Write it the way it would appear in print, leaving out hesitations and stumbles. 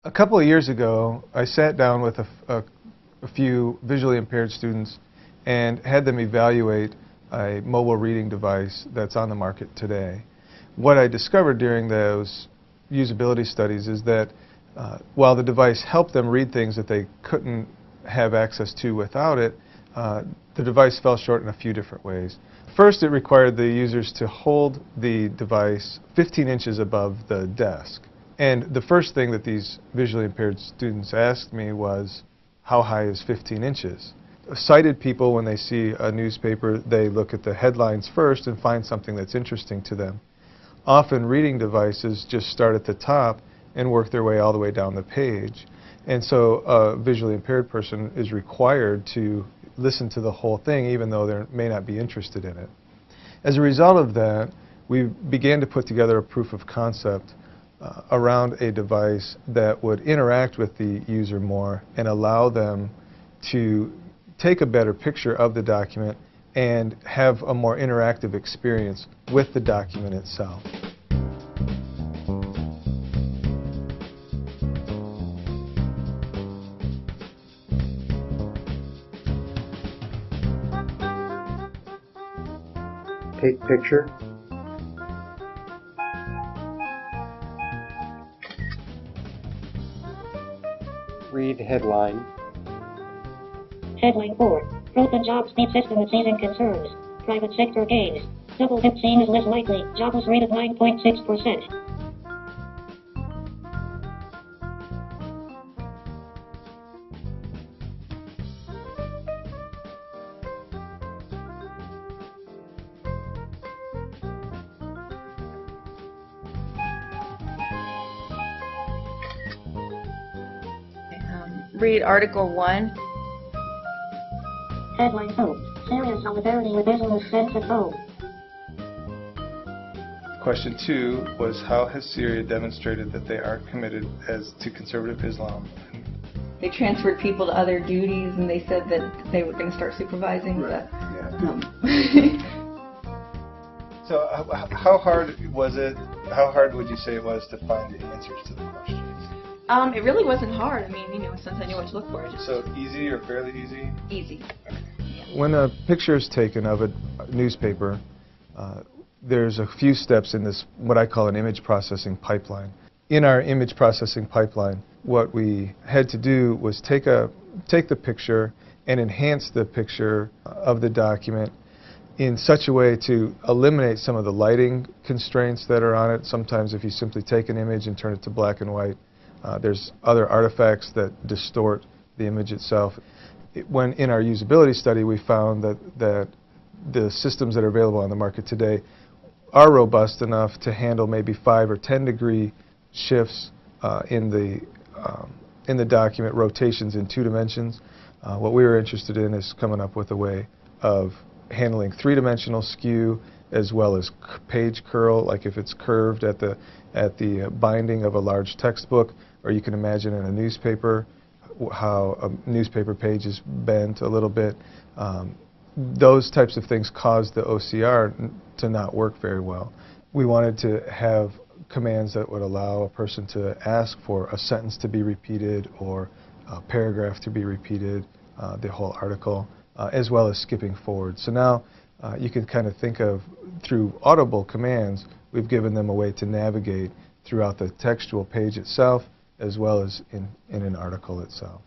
A couple of years ago, I sat down with a few visually impaired students and had them evaluate a mobile reading device that's on the market today. What I discovered during those usability studies is that while the device helped them read things that they couldn't have access to without it, the device fell short in a few different ways. First, it required the users to hold the device 15 inches above the desk. And the first thing that these visually impaired students asked me was, how high is 15 inches? Sighted people, when they see a newspaper, they look at the headlines first and find something that's interesting to them. Often reading devices just start at the top and work their way all the way down the page. And so a visually impaired person is required to listen to the whole thing, even though they may not be interested in it. As a result of that, we began to put together a proof of concept around a device that would interact with the user more and allow them to take a better picture of the document and have a more interactive experience with the document itself. Take picture. Read headline. Headline 4. Growth and jobs need system with seizing concerns. Private sector gains. Double dip seen is less likely. Jobless rate of 9.6%. Read Article 1. Headline 2. Serious solidarity with business sense at home. Question 2 was, how has Syria demonstrated that they are committed to conservative Islam? They transferred people to other duties, and they said that they were going to start supervising the... So how hard was it, how hard would you say it was to find the answers to the questions? It really wasn't hard. I mean, since I knew what to look for. So easy or fairly easy? Easy. When a picture is taken of a newspaper, there's a few steps in this, what I call an image processing pipeline. In our image processing pipeline, what we had to do was take the picture and enhance the picture of the document in such a way to eliminate some of the lighting constraints that are on it. Sometimes if you simply take an image and turn it to black and white, there's other artifacts that distort the image itself. When in our usability study, we found that the systems that are available on the market today are robust enough to handle maybe 5 or 10 degree shifts in the document, rotations in 2 dimensions. What we were interested in is coming up with a way of handling 3-dimensional skew as well as page curl, like if it's curved at the binding of a large textbook, or you can imagine in a newspaper how a newspaper page is bent a little bit. Those types of things cause the OCR to not work very well. We wanted to have commands that would allow a person to ask for a sentence to be repeated or a paragraph to be repeated, the whole article, as well as skipping forward. So now you can kind of think of, through audible commands, we've given them a way to navigate throughout the textual page itself as well as in an article itself.